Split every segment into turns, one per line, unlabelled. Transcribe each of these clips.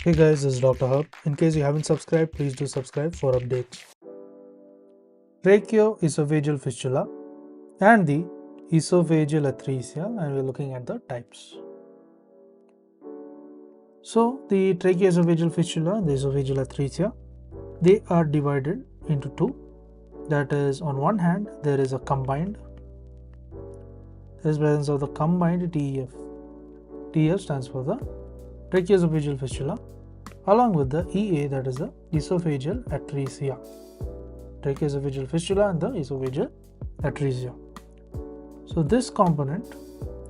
Hey guys, this is Dr. Hub. In case you haven't subscribed, please do subscribe for updates. Tracheo esophageal fistula and the esophageal atresia, and we're looking at the types. So the tracheoesophageal fistula and the esophageal atresia, they are divided into two. That is, on one hand, there is presence of the combined TEF. TEF stands for the tracheoesophageal fistula, along with the EA, that is the esophageal atresia. Tracheoesophageal fistula and the esophageal atresia. So this component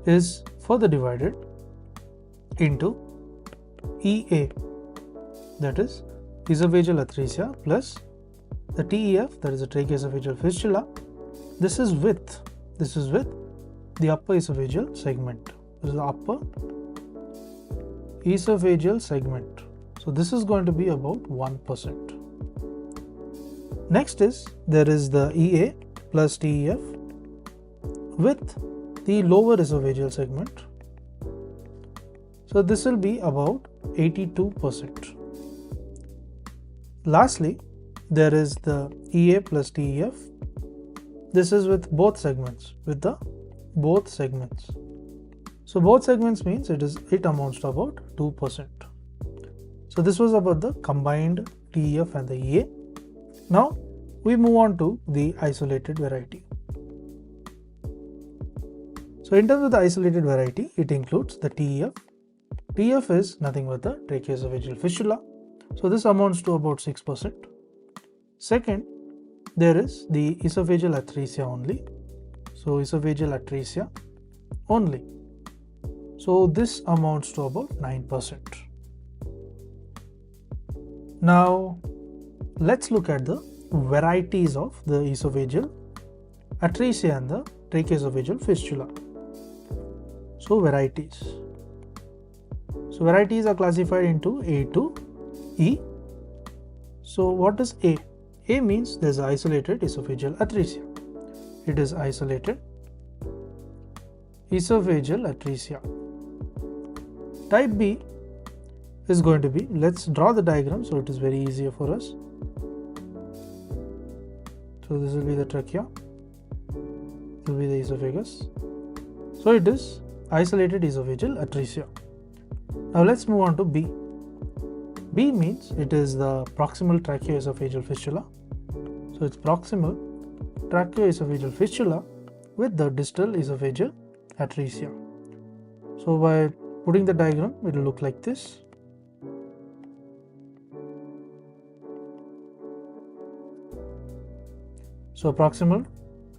is further divided into EA, that is esophageal atresia, plus the TEF, that is the tracheoesophageal fistula. This is with the upper esophageal segment. This is the upper esophageal segment. So this is going to be about 1%. Next is there is the EA plus TEF with the lower esophageal segment. So this will be about 82%. Lastly, there is the EA plus TEF. This is with both segments, So both segments means it amounts to about 2%. So this was about the combined TEF and the EA. Now we move on to the isolated variety. So in terms of the isolated variety, it includes the TEF. TEF is nothing but the tracheoesophageal fistula. So this amounts to about 6%. Second, there is the esophageal atresia only. So esophageal atresia only. So this amounts to about 9%. Now let's look at the varieties of the esophageal atresia and the tracheoesophageal fistula. So varieties. So varieties are classified into A to E. So what is A? A means there is isolated esophageal atresia. It is isolated esophageal atresia. Type B is going to be, let's draw the diagram so it is very easier for us. So this will be the trachea, this will be the esophagus. So it is isolated esophageal atresia. Now let's move on to B. B means it is the proximal tracheoesophageal fistula. So it's proximal tracheoesophageal fistula with the distal esophageal atresia. So by putting the diagram, it will look like this. So proximal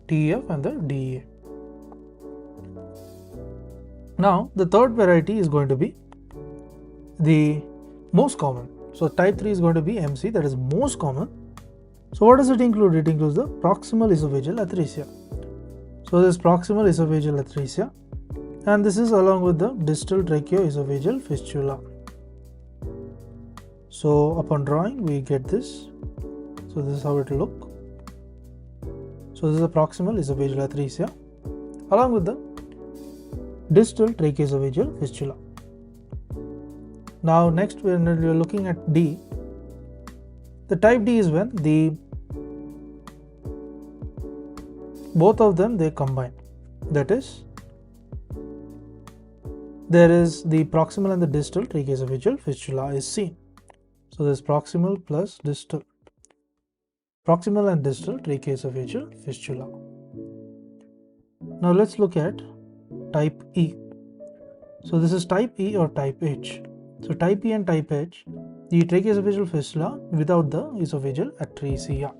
TEF and the DEA. Now the third variety is going to be the most common. So type 3 is going to be MC, that is most common. So what does it include? It includes the proximal esophageal atresia. So this proximal esophageal atresia, and this is along with the distal tracheoesophageal fistula. So upon drawing we get this. So this is how it will look. So this is the proximal esophageal atresia along with the distal tracheoesophageal fistula. Now next we are looking at D. The type D is when both of them they combine. That is, there is the proximal and the distal tracheoesophageal fistula is seen. So this proximal plus distal. Proximal and distal tracheoesophageal fistula. Now let's look at type E. So this is type E or type H. So type E and type H, the tracheoesophageal fistula without the esophageal atresia.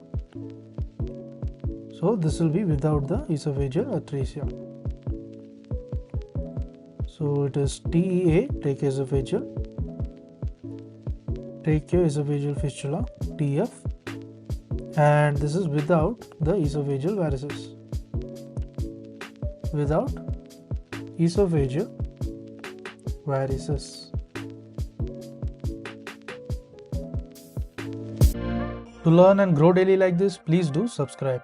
So this will be without the esophageal atresia. So it is TEA, tracheoesophageal fistula, TF, and this is without the esophageal varices. Without esophageal varices. To learn and grow daily like this, please do subscribe.